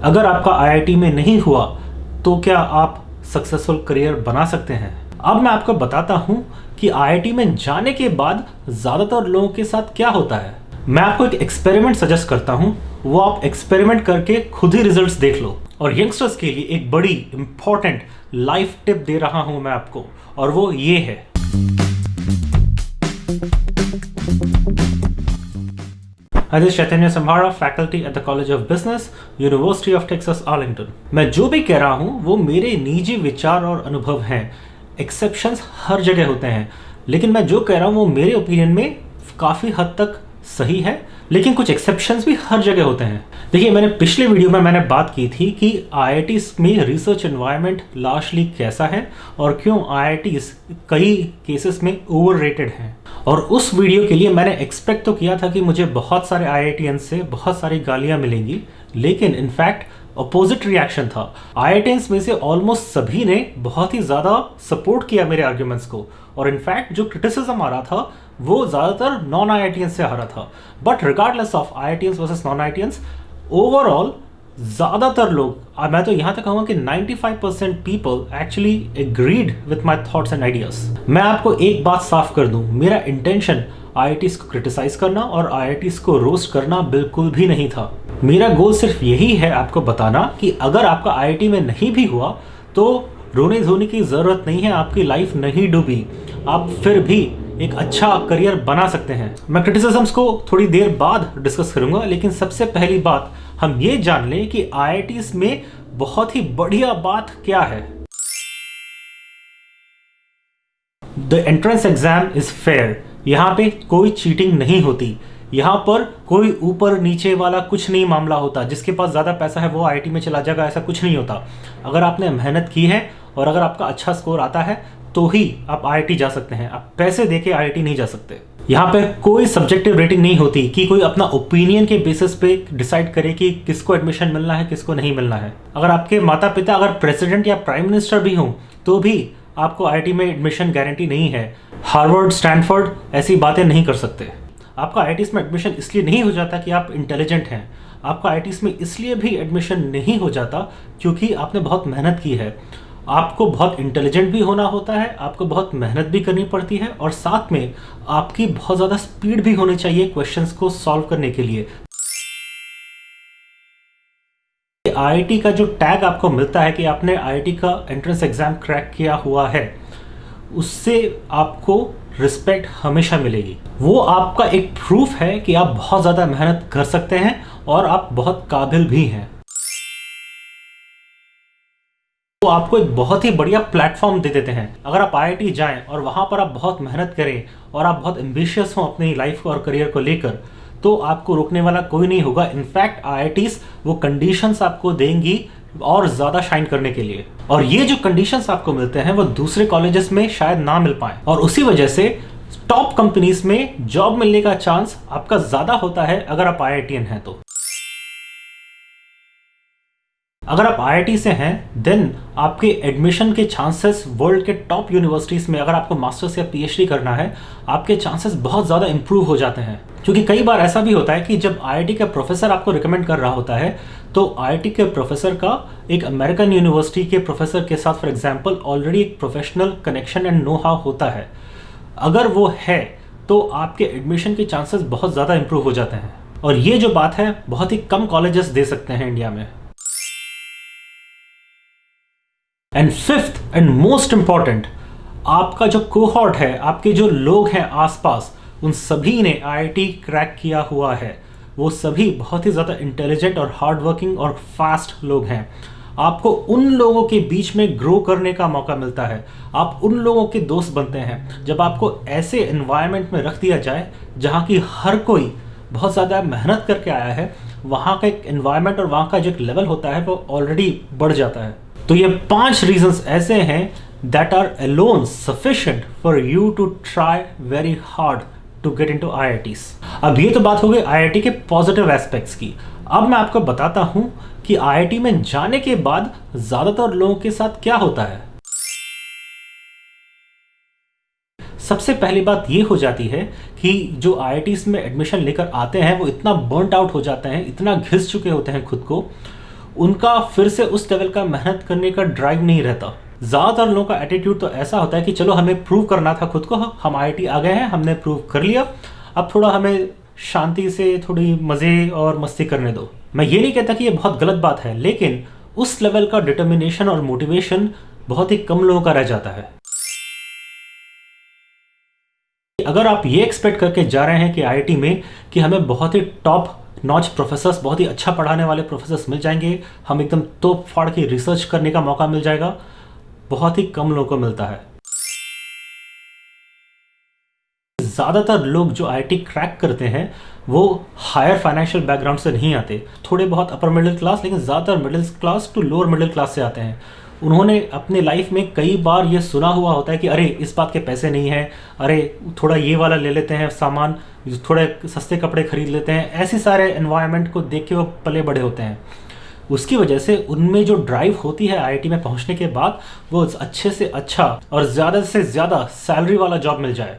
अगर आपका आईआईटी में नहीं हुआ तो क्या आप सक्सेसफुल करियर बना सकते हैं? अब मैं आपको बताता हूं कि आईआईटी में जाने के बाद ज़्यादातर लोगों के साथ क्या होता है। मैं आपको एक एक्सपेरिमेंट सजेस्ट करता हूं, वो आप एक्सपेरिमेंट करके खुद ही रिजल्ट्स देख लो। और यंगस्टर्स के लिए एक बड़ी इंपॉर्टेंट लाइफ टिप दे रहा हूं मैं आपको, और वो ये है। Hi, this is Chaitanya Samhara, faculty at the College of Business, University of Texas, Arlington. मैं जो भी कह रहा हूँ वो मेरे निजी विचार और अनुभव हैं। एक्सेप्शंस हर जगह होते हैं, लेकिन मैं जो कह रहा हूँ वो मेरे ओपिनियन में काफ़ी हद तक सही है, लेकिन कुछ एक्सेप्शंस भी हर जगह होते हैं। देखिए, मैंने पिछले वीडियो में मैंने बात की थी कि आईआईटीज़ में रिसर्च एनवायरनमेंट लार्जली कैसा है और क्यों आईआईटीज़ कई केसेस में ओवररेटेड हैं। और उस वीडियो के लिए मैंने एक्सपेक्ट तो किया था कि मुझे बहुत सारे आईआईटीएंस से बहुत सारी गालियाँ मिलेंगी, लेकिन इनफैक्ट अपोजिट रिएक्शन था। आईआईटीएंस में से ऑलमोस्ट सभी ने बहुत ही ज़्यादा सपोर्ट किया मेरे आर्ग्यूमेंट्स को, और इनफैक्ट जो क्रिटिसिज्म आ रहा था वो ज़्यादातर नॉन आईआईटीएंस से आ रहा था। But regardless of IITians versus non IITians, overall ज़्यादातर लोग, मैं तो यहाँ तक कहूँगा कि 95% people actually agreed with my thoughts and ideas. मैं आपको एक बात साफ कर दूँ, मेरा इंटेंशन आईआईटीज़ को क्रिटिसाइज करना और आईआईटीज़ को रोस्ट करना बिल्कुल भी नहीं था। मेरा गोल सिर्फ यही है आपको बताना कि अगर आपका आईआईटी में नहीं भी हुआ तो रोने धोने की ज़रूरत नहीं है, आपकी लाइफ नहीं डूबी, आप फिर भी एक अच्छा करियर बना सकते हैं। मैं क्रिटिसिज्म्स को थोड़ी देर बाद डिस्कस करूंगा, लेकिन सबसे पहली बात हम ये जान लें कि आईआईटीज़ में बहुत ही बढ़िया बात क्या है। The entrance exam is fair. यहाँ पे कोई चीटिंग नहीं होती। यहाँ पर कोई ऊपर नीचे वाला कुछ नहीं मामला होता, जिसके पास ज़्यादा पैसा है वो आईआईटी में चला जाएगा, ऐसा कुछ नहीं होता। अगर आपने मेहनत की है और अगर आपका अच्छा स्कोर आता है तो ही आप आईआईटी जा सकते हैं, आप पैसे देके आईआईटी नहीं जा सकते। यहाँ पे कोई सब्जेक्टिव रेटिंग नहीं होती कि कोई अपना ओपिनियन के बेसिस पे डिसाइड करे कि किसको एडमिशन मिलना है किसको नहीं मिलना है। अगर आपके माता पिता अगर प्रेसिडेंट या प्राइम मिनिस्टर भी हों तो भी आपको आईआईटी में एडमिशन गारंटी नहीं है। हार्वर्ड, स्टैनफोर्ड ऐसी बातें नहीं कर सकते। आपका आईआईटीज़ में एडमिशन इसलिए नहीं हो जाता कि आप इंटेलिजेंट हैं। आपका आईआईटीज़ में इसलिए भी एडमिशन नहीं हो जाता क्योंकि आपने बहुत मेहनत की है। आपको बहुत इंटेलिजेंट भी होना होता है, आपको बहुत मेहनत भी करनी पड़ती है, और साथ में आपकी बहुत ज़्यादा स्पीड भी होनी चाहिए क्वेश्चंस को सॉल्व करने के लिए। आईआईटी का जो टैग आपको मिलता है कि आपने आईआईटी का एंट्रेंस एग्जाम क्रैक किया हुआ है, उससे आपको रिस्पेक्ट हमेशा मिलेगी। वो आपका एक प्रूफ है कि आप बहुत ज़्यादा मेहनत कर सकते हैं और आप बहुत काबिल भी हैं। तो आपको एक बहुत ही बढ़िया प्लेटफॉर्म दे देते हैं। अगर आप आईआईटी जाएं और वहाँ पर आप बहुत मेहनत करें और आप बहुत एम्बिशियस हो अपनी लाइफ और करियर को लेकर, तो आपको रोकने वाला कोई नहीं होगा। इनफैक्ट आईआईटीज़ वो कंडीशंस आपको देंगी और ज़्यादा शाइन करने के लिए, और ये जो कंडीशंस आपको मिलते हैं वो दूसरे कॉलेजेस में शायद ना मिल पाए, और उसी वजह से टॉप कंपनीज में जॉब मिलने का चांस आपका ज़्यादा होता है अगर आप आईआईटीएन हैं तो। अगर आप आईआईटी से हैं देन आपके एडमिशन के चांसेस वर्ल्ड के टॉप यूनिवर्सिटीज़ में, अगर आपको मास्टर्स या पीएचडी करना है, आपके चांसेस बहुत ज़्यादा इंप्रूव हो जाते हैं। क्योंकि कई बार ऐसा भी होता है कि जब आईआईटी का प्रोफेसर आपको रिकमेंड कर रहा होता है तो आईआईटी के प्रोफेसर का एक अमेरिकन यूनिवर्सिटी के प्रोफेसर के साथ फॉर एग्जाम्पल ऑलरेडी एक professional connection and know how होता है। अगर वो है तो आपके एडमिशन के चांसेस बहुत ज़्यादा इंप्रूव हो जाते हैं, और ये जो बात है बहुत ही कम कॉलेजेस दे सकते हैं इंडिया में। And fifth and most important, आपका जो कोहॉर्ट है, आपके जो लोग हैं आसपास, उन सभी ने आईआईटी क्रैक किया हुआ है। वो सभी बहुत ही ज़्यादा इंटेलिजेंट और हार्ड वर्किंग और फास्ट लोग हैं। आपको उन लोगों के बीच में ग्रो करने का मौका मिलता है, आप उन लोगों के दोस्त बनते हैं। जब आपको ऐसे एनवायरनमेंट में रख दिया जाए जहाँ की हर कोई बहुत ज़्यादा मेहनत करके आया है, वहाँ का एक एनवायरनमेंट और वहाँ का जो एक लेवल होता है वो ऑलरेडी बढ़ जाता है। तो ये 5 रीजंस ऐसे हैं that are alone sufficient for you to try very hard to get into IITs। अब ये तो बात हो गई आईआईटी के पॉजिटिव एस्पेक्ट्स की। अब मैं आपको बताता हूं कि आईआईटी में जाने के बाद ज़्यादातर लोगों के साथ क्या होता है। सबसे पहली बात ये हो जाती है कि जो आईआईटीज़ में एडमिशन लेकर आते हैं वो इतना बर्नट आउट हो जाते हैं, इतना घिस चुके होते हैं खुद को, उनका फिर से उस लेवल का मेहनत करने का ड्राइव नहीं रहता। ज़्यादातर लोगों का एटीट्यूड तो ऐसा होता है कि चलो हमें प्रूव करना था खुद को, हम आईआईटी आ गए हैं, हमने प्रूव कर लिया, अब थोड़ा हमें शांति से थोड़ी मज़े और मस्ती करने दो। मैं ये नहीं कहता कि ये बहुत गलत बात है, लेकिन उस लेवल का डिटर्मिनेशन और मोटिवेशन बहुत ही कम लोगों का रह जाता है। अगर आप ये एक्सपेक्ट करके जा रहे हैं कि आईआईटी में कि हमें बहुत ही टॉप नॉच प्रोफेसर्स, बहुत ही अच्छा पढ़ाने वाले प्रोफेसर्स मिल जाएंगे, हम एकदम तोप फाड़ के रिसर्च करने का मौका मिल जाएगा, बहुत ही कम लोगों को मिलता है। ज़्यादातर लोग जो आईआईटी क्रैक करते हैं वो हायर फाइनेंशियल बैकग्राउंड से नहीं आते, थोड़े बहुत अपर मिडिल क्लास, लेकिन ज़्यादातर middle class to lower middle class से आते हैं। उन्होंने अपने लाइफ में कई बार ये सुना हुआ होता है कि अरे इस बात के पैसे नहीं हैं, अरे थोड़ा ये वाला ले लेते हैं सामान, थोड़े सस्ते कपड़े खरीद लेते हैं। ऐसे सारे एनवायरनमेंट को देख के वो पले बड़े होते हैं। उसकी वजह से उनमें जो ड्राइव होती है आईआईटी में पहुंचने के बाद, वो अच्छे से अच्छा और ज़्यादा से ज़्यादा सैलरी वाला जॉब मिल जाए।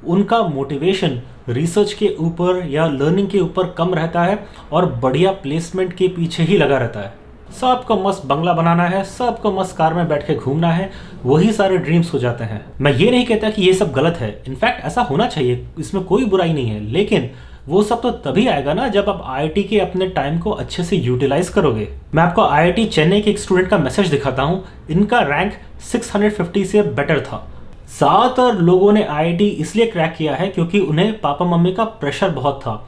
उनका मोटिवेशन रिसर्च के ऊपर या लर्निंग के ऊपर कम रहता है और बढ़िया प्लेसमेंट के पीछे ही लगा रहता है। सबको मस्त बंगला बनाना है, सबको मस्त कार में बैठ के घूमना है, वही सारे ड्रीम्स हो जाते हैं। मैं ये नहीं कहता कि ये सब गलत है, इनफैक्ट ऐसा होना चाहिए, इसमें कोई बुराई नहीं है, लेकिन वो सब तो तभी आएगा ना जब आप आईआईटी के अपने टाइम को अच्छे से यूटिलाइज करोगे। मैं आपको आईआईटी चेन्नई के एक स्टूडेंट का मैसेज दिखाता हूँ। इनका रैंक 650 से बेटर था। ज़्यादातर लोगों ने आईआईटी इसलिए क्रैक किया है क्योंकि उन्हें पापा मम्मी का प्रेशर बहुत था।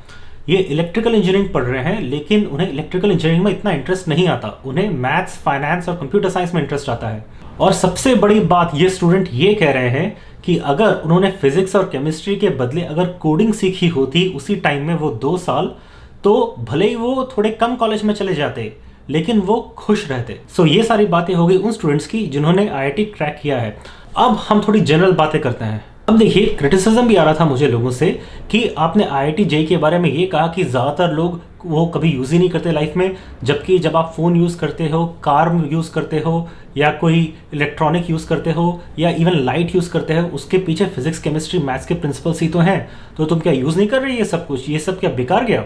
ये इलेक्ट्रिकल इंजीनियरिंग पढ़ रहे हैं, लेकिन उन्हें इलेक्ट्रिकल इंजीनियरिंग में इतना इंटरेस्ट नहीं आता, उन्हें मैथ्स, फाइनेंस और कंप्यूटर साइंस में इंटरेस्ट आता है। और सबसे बड़ी बात, ये स्टूडेंट ये कह रहे हैं कि अगर उन्होंने फिजिक्स और केमिस्ट्री के बदले अगर कोडिंग सीखी होती उसी टाइम में, वो 2 साल, तो भले ही वो थोड़े कम कॉलेज में चले जाते, लेकिन वो खुश रहते। सो ये सारी बातें हो गई उन स्टूडेंट्स की जिन्होंने आईआईटी क्रैक किया है। अब हम थोड़ी जनरल बातें करते हैं। अब देखिए, क्रिटिसिज्म भी आ रहा था मुझे लोगों से कि आपने आईआईटी जेईई के बारे में ये कहा कि ज़्यादातर लोग वो कभी यूज़ ही नहीं करते लाइफ में, जबकि जब आप फ़ोन यूज़ करते हो, कार यूज़ करते हो, या कोई इलेक्ट्रॉनिक यूज़ करते हो, या इवन लाइट यूज़ करते हो, उसके पीछे फिजिक्स, केमिस्ट्री, मैथ्स के प्रिंसिपल्स ही तो हैं। तो तुम क्या यूज़ नहीं कर रहे ये सब कुछ? ये सब क्या बेकार गया?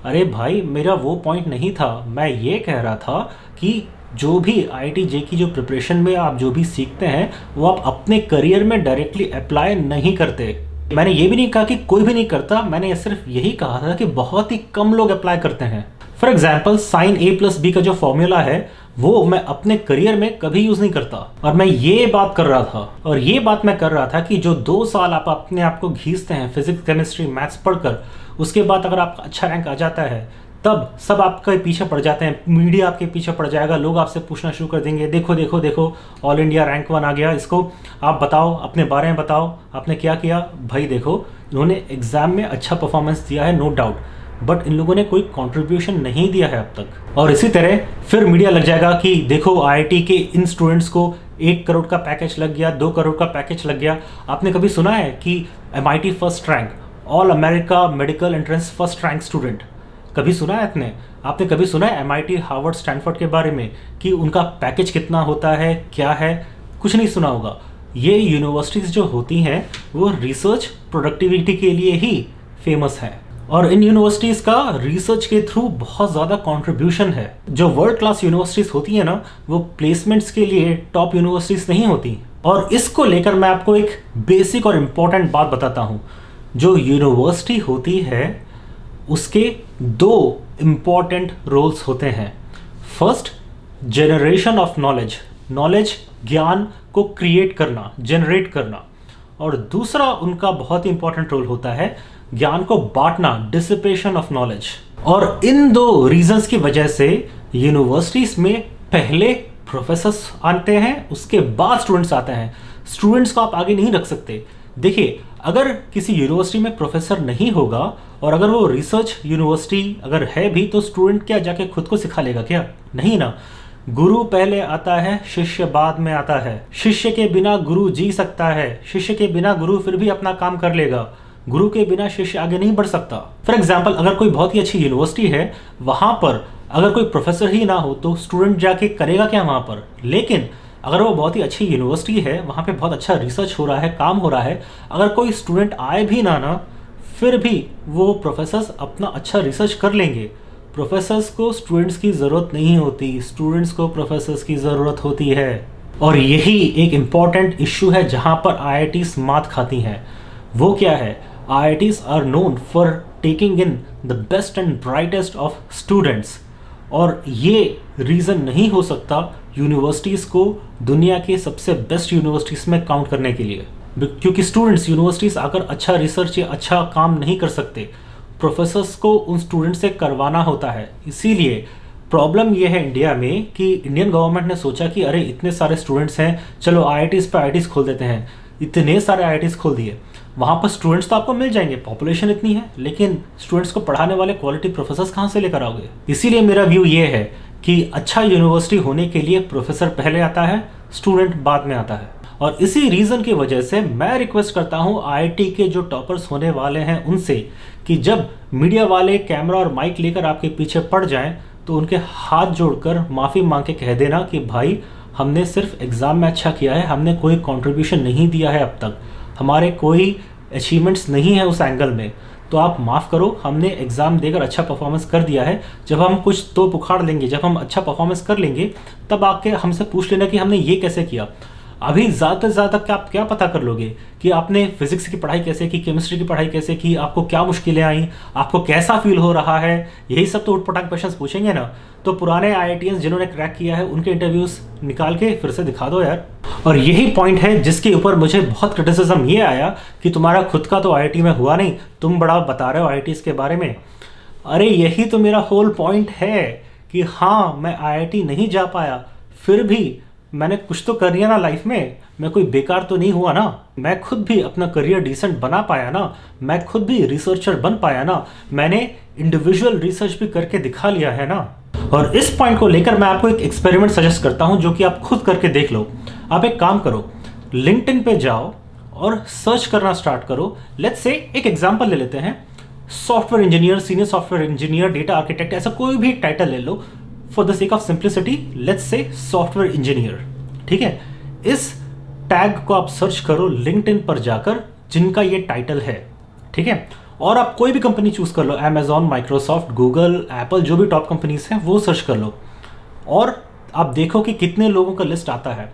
अरे भाई, मेरा वो पॉइंट नहीं था। मैं ये कह रहा था कि जो भी आईआईटी जेईई की जो प्रिपरेशन में आप जो भी सीखते हैं, वो आप अपने करियर में डायरेक्टली अप्लाई नहीं करते। मैंने ये भी नहीं कहा कि कोई भी नहीं करता, मैंने सिर्फ यही कहा था कि बहुत ही कम लोग अप्लाई करते हैं। फॉर एग्जाम्पल, sin A+B का जो फॉर्मूला है वो मैं अपने करियर में कभी यूज़ नहीं करता, और मैं ये बात कर रहा था, और ये बात मैं कर रहा था कि जो 2 साल आप अपने आप को घीसते हैं फिजिक्स, केमिस्ट्री, मैथ्स पढ़कर, उसके बाद अगर आपका अच्छा रैंक आ जाता है, तब सब आपके पीछे पड़ जाते हैं, मीडिया आपके पीछे पड़ जाएगा, लोग आपसे पूछना शुरू कर देंगे, देखो देखो देखो ऑल इंडिया रैंक 1 आ गया, इसको आप बताओ, अपने बारे में बताओ, आपने क्या किया। भाई देखो, इन्होंने एग्जाम में अच्छा परफॉर्मेंस दिया है, नो डाउट, बट इन लोगों ने कोई कंट्रीब्यूशन नहीं दिया है अब तक। और इसी तरह फिर मीडिया लग जाएगा कि देखो आईआईटी के इन स्टूडेंट्स को 1 करोड़ का पैकेज लग गया, 2 करोड़ का पैकेज लग गया। आपने कभी सुना है कि MIT first rank, all America medical entrance first rank student, कभी सुना है आपने कभी सुना है MIT, हार्वर्ड, स्टैनफोर्ड के बारे में कि उनका पैकेज कितना होता है, क्या है? कुछ नहीं सुना होगा। ये यूनिवर्सिटीज़ जो होती हैं वो रिसर्च प्रोडक्टिविटी के लिए ही फेमस है, और इन यूनिवर्सिटीज़ का रिसर्च के थ्रू बहुत ज़्यादा कंट्रीब्यूशन है। जो वर्ल्ड क्लास यूनिवर्सिटीज़ होती हैं ना, वो प्लेसमेंट्स के लिए टॉप यूनिवर्सिटीज़ नहीं होती। और इसको लेकर मैं आपको एक बेसिक और इम्पॉर्टेंट बात बताता हूँ। जो यूनिवर्सिटी होती है उसके 2 इम्पॉर्टेंट रोल्स होते हैं। फर्स्ट, जनरेशन ऑफ नॉलेज, ज्ञान को क्रिएट करना, जनरेट करना, और दूसरा उनका बहुत ही इंपॉर्टेंट रोल होता है ज्ञान को बांटना, डिसिपेशन ऑफ नॉलेज। और इन 2 रीजंस की वजह से यूनिवर्सिटीज में पहले प्रोफेसर्स आते हैं, उसके बाद स्टूडेंट्स आते हैं। स्टूडेंट्स को आप आगे नहीं रख सकते। देखिए, अगर किसी यूनिवर्सिटी में प्रोफेसर नहीं होगा और अगर वो रिसर्च यूनिवर्सिटी अगर है भी, तो स्टूडेंट क्या जाके खुद को सिखा लेगा क्या? नहीं ना। गुरु पहले आता है, शिष्य बाद में आता है। शिष्य के बिना गुरु जी सकता है, शिष्य के बिना गुरु फिर भी अपना काम कर लेगा, गुरु के बिना शिष्य आगे नहीं बढ़ सकता। फॉर एग्जाम्पल, अगर कोई बहुत ही अच्छी यूनिवर्सिटी है, वहां पर अगर कोई प्रोफेसर ही ना हो तो स्टूडेंट जाके करेगा क्या वहां पर? लेकिन अगर वो बहुत ही अच्छी यूनिवर्सिटी है, वहाँ पे बहुत अच्छा रिसर्च हो रहा है, काम हो रहा है, अगर कोई स्टूडेंट आए भी ना, फिर भी वो प्रोफेसर्स अपना अच्छा रिसर्च कर लेंगे, प्रोफेसर्स को स्टूडेंट्स की ज़रूरत नहीं होती, स्टूडेंट्स को प्रोफेसर्स की ज़रूरत होती है। और यही एक इम्पॉर्टेंट इशू है जहाँ पर IITs मात खाती हैं। वो क्या है? IITs are known for taking in the best and brightest of students, और ये रीज़न नहीं हो सकता यूनिवर्सिटीज़ को दुनिया के सबसे बेस्ट यूनिवर्सिटीज़ में काउंट करने के लिए, क्योंकि स्टूडेंट्स यूनिवर्सिटीज़ आकर अच्छा रिसर्च या अच्छा काम नहीं कर सकते, प्रोफेसर्स को उन स्टूडेंट्स से करवाना होता है। इसीलिए प्रॉब्लम ये है इंडिया में कि इंडियन गवर्नमेंट ने सोचा कि अरे इतने सारे स्टूडेंट्स हैं, चलो IITs पे IITs खोल देते हैं। इतने सारे IITs खोल दिए, वहाँ पर स्टूडेंट्स तो आपको मिल जाएंगे, पॉपुलेशन इतनी है, लेकिन स्टूडेंट्स को पढ़ाने वाले क्वालिटी प्रोफेसर्स कहाँ से लेकर आओगे? इसीलिए मेरा व्यू ये है कि अच्छा यूनिवर्सिटी होने के लिए प्रोफेसर पहले आता है, स्टूडेंट बाद में आता है। और इसी रीज़न की वजह से मैं रिक्वेस्ट करता हूँ IIT के जो टॉपर्स होने वाले हैं उनसे कि जब मीडिया वाले कैमरा और माइक लेकर आपके पीछे पड़ जाएं तो उनके हाथ जोड़कर माफ़ी मांग के कह देना कि भाई हमने सिर्फ एग्ज़ाम में अच्छा किया है, हमने कोई कंट्रीब्यूशन नहीं दिया है, अब तक हमारे कोई अचीवमेंट्स नहीं है उस एंगल में, तो आप माफ़ करो, हमने एग्ज़ाम देकर अच्छा परफॉर्मेंस कर दिया है। जब हम कुछ तो उखाड़ लेंगे, जब हम अच्छा परफॉर्मेंस कर लेंगे, तब आके हमसे पूछ लेना कि हमने ये कैसे किया। अभी ज़्यादा से ज़्यादा आप क्या पता कर लोगे कि आपने फिजिक्स की पढ़ाई कैसे की, केमिस्ट्री की पढ़ाई कैसे की, आपको क्या मुश्किलें आई, आपको कैसा फील हो रहा है, यही सब तो उटपटांग क्वेश्चंस पूछेंगे ना। तो पुराने IITians जिन्होंने क्रैक किया है उनके इंटरव्यूज़ निकाल के फिर से दिखा दो यार। और यही पॉइंट है जिसके ऊपर मुझे बहुत क्रिटिसिज्म ये आया कि तुम्हारा खुद का तो IIT में हुआ नहीं, तुम बड़ा बता रहे हो IITs के बारे में। अरे यही तो मेरा होल पॉइंट है कि हाँ, मैं IIT नहीं जा पाया, फिर भी मैंने कुछ तो कर लिया ना लाइफ में, मैं कोई बेकार तो नहीं हुआ ना, मैं खुद भी अपना करियर डिसेंट बना पाया ना, मैं खुद भी रिसर्चर बन पाया ना, मैंने इंडिविजुअल रिसर्च भी करके दिखा लिया है ना। और इस पॉइंट को लेकर मैं आपको एक एक्सपेरिमेंट सजेस्ट करता हूं जो कि आप खुद करके देख लो। आप एक काम करो, लिंक्डइन पे जाओ और सर्च करना स्टार्ट करो। लेट्स से एक एग्जांपल ले लेते हैं, software engineer, senior software engineer, data architect, ऐसा कोई भी टाइटल ले लो। For the sake of simplicity let's say software engineer, ठीक है। इस टैग को आप सर्च करो लिंक्डइन पर जाकर जिनका ये टाइटल है, ठीक है। और आप कोई भी कंपनी चूज कर लो, अमेजॉन, माइक्रोसॉफ्ट, गूगल, एप्पल, जो भी टॉप कंपनीज हैं वो सर्च कर लो और आप देखो कि कितने लोगों का लिस्ट आता है।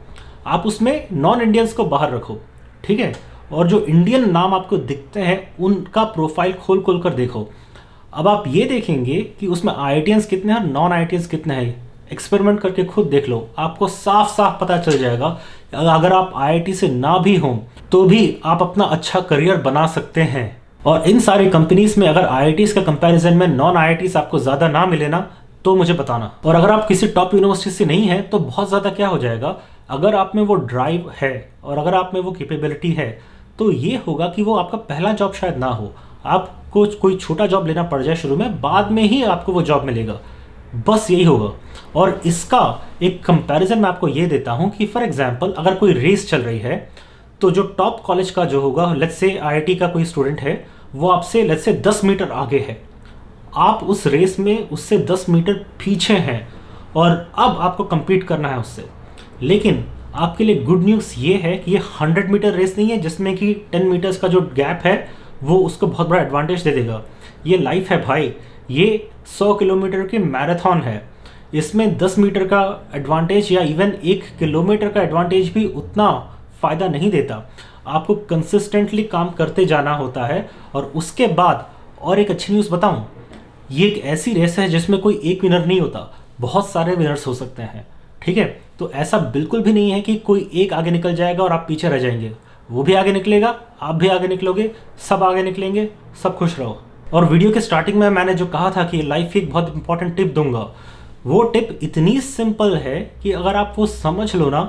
आप उसमें नॉन इंडियंस को बाहर रखो, ठीक है, और जो इंडियन नाम आपको दिखते हैं उनका प्रोफाइल खोल खोल कर देखो। अब आप ये देखेंगे कि उसमें IITians कितने हैं, नॉन IITians कितने हैं। एक्सपेरिमेंट करके खुद देख लो, आपको साफ साफ पता चल जाएगा। अगर आप IIT से ना भी हों तो भी आप अपना अच्छा करियर बना सकते हैं। और इन सारी कंपनीज में अगर IITs का कंपैरिजन में नॉन IITs आपको ज़्यादा ना मिले ना तो मुझे बताना। और अगर आप किसी टॉप यूनिवर्सिटी से नहीं है तो बहुत ज़्यादा क्या हो जाएगा, अगर आप में वो ड्राइव है और अगर आप में वो कैपेबिलिटी है तो ये होगा कि वो आपका पहला जॉब शायद ना हो, आपको कोई छोटा जॉब लेना पड़ जाए शुरू में, बाद में ही आपको वो जॉब मिलेगा, बस यही होगा। और इसका एक कंपैरिजन मैं आपको ये देता हूँ कि फॉर एग्जांपल अगर कोई रेस चल रही है तो जो टॉप कॉलेज का जो होगा, लेट्स से IIT का कोई स्टूडेंट है, वो आपसे लेट्स से 10 मीटर आगे है, आप उस रेस में उससे 10 मीटर पीछे हैं और अब आपको compete करना है उससे। लेकिन आपके लिए गुड न्यूज़ ये है कि ये 100 मीटर रेस नहीं है जिसमें कि 10 मीटर्स का जो गैप है वो उसको बहुत बड़ा एडवांटेज दे देगा। ये लाइफ है भाई, ये 100 किलोमीटर की मैराथन है, इसमें 10 मीटर का एडवांटेज या इवन 1 किलोमीटर का एडवांटेज भी उतना फ़ायदा नहीं देता। आपको कंसिस्टेंटली काम करते जाना होता है। और उसके बाद और एक अच्छी न्यूज़ बताऊं, ये एक ऐसी रेस है जिसमें कोई एक विनर नहीं होता, बहुत सारे विनर्स हो सकते हैं, ठीक है। तो ऐसा बिल्कुल भी नहीं है कि कोई एक आगे निकल जाएगा और आप पीछे रह जाएंगे, वो भी आगे निकलेगा, आप भी आगे निकलोगे, सब आगे निकलेंगे, सब खुश रहो। और वीडियो के स्टार्टिंग में मैंने जो कहा था कि लाइफ की एक बहुत इंपॉर्टेंट टिप दूंगा, वो टिप इतनी सिंपल है कि अगर आप वो समझ लो ना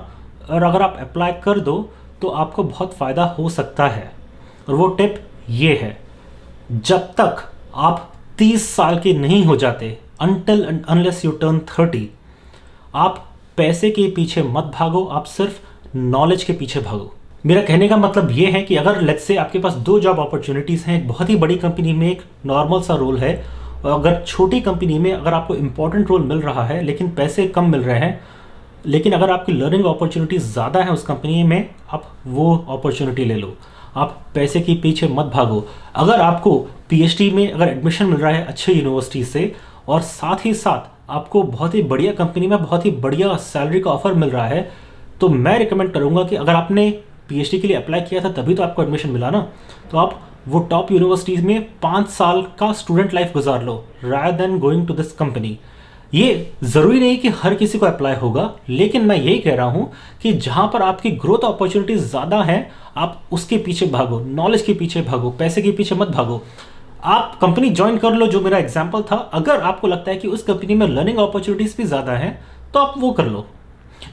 और अगर आप अप्लाई कर दो तो आपको बहुत फ़ायदा हो सकता है। और वो टिप ये है, जब तक आप 30 साल के नहीं हो जाते, until and unless you turn 30, आप पैसे के पीछे मत भागो, आप सिर्फ नॉलेज के पीछे भागो। मेरा कहने का मतलब ये है कि अगर लेट्स से आपके पास 2 जॉब अपॉर्चुनिटीज़ हैं, एक बहुत ही बड़ी कंपनी में एक नॉर्मल सा रोल है, और अगर छोटी कंपनी में अगर आपको इंपॉर्टेंट रोल मिल रहा है लेकिन पैसे कम मिल रहे हैं, लेकिन अगर आपकी लर्निंग अपॉर्चुनिटीज़ ज़्यादा है उस कंपनी में, आप वो अपॉर्चुनिटी ले लो, आप पैसे के पीछे मत भागो। अगर आपको PhD में अगर एडमिशन मिल रहा है अच्छे यूनिवर्सिटी से और साथ ही साथ आपको बहुत ही बढ़िया कंपनी में बहुत ही बढ़िया सैलरी का ऑफर मिल रहा है, तो मैं रिकमेंड करूँगा कि अगर आपने पीएचडी के लिए अप्लाई किया था तभी तो आपको एडमिशन मिला ना, तो आप वो टॉप यूनिवर्सिटीज़ में 5 साल का स्टूडेंट लाइफ गुजार लो rather than going to this company. ये ज़रूरी नहीं कि हर किसी को अप्लाई होगा, लेकिन मैं यही कह रहा हूँ कि जहाँ पर आपकी ग्रोथ अपॉर्चुनिटीज़ ज़्यादा हैं आप उसके पीछे भागो, नॉलेज के पीछे भागो, पैसे के पीछे मत भागो। आप कंपनी ज्वाइन कर लो, जो मेरा एग्जाम्पल था। अगर आपको लगता है कि उस कंपनी में लर्निंग अपॉर्चुनिटीज़ भी ज़्यादा हैं तो आप वो कर लो,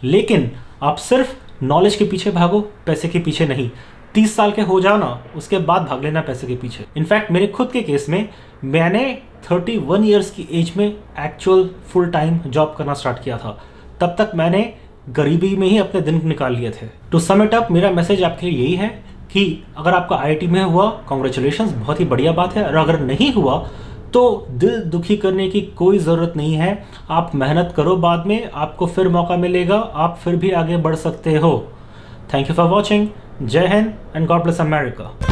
लेकिन आप सिर्फ नॉलेज के पीछे भागो, पैसे के पीछे नहीं। 30 साल के हो जाओ ना, उसके बाद भाग लेना पैसे के पीछे। इनफैक्ट मेरे खुद के केस में मैंने 31 ईयर्स की एज में एक्चुअल फुल टाइम जॉब करना स्टार्ट किया था। तब तक मैंने गरीबी में ही अपने दिन निकाल लिए थे। टू सम इट अप, मेरा मैसेज आपके लिए यही है कि अगर आपका आईआईटी में हुआ, कॉन्ग्रेचुलेशंस, बहुत ही बढ़िया बात है। और अगर नहीं हुआ तो दिल दुखी करने की कोई ज़रूरत नहीं है। आप मेहनत करो, बाद में आपको फिर मौका मिलेगा, आप फिर भी आगे बढ़ सकते हो। Thank you for watching. Jai Hind and God bless America.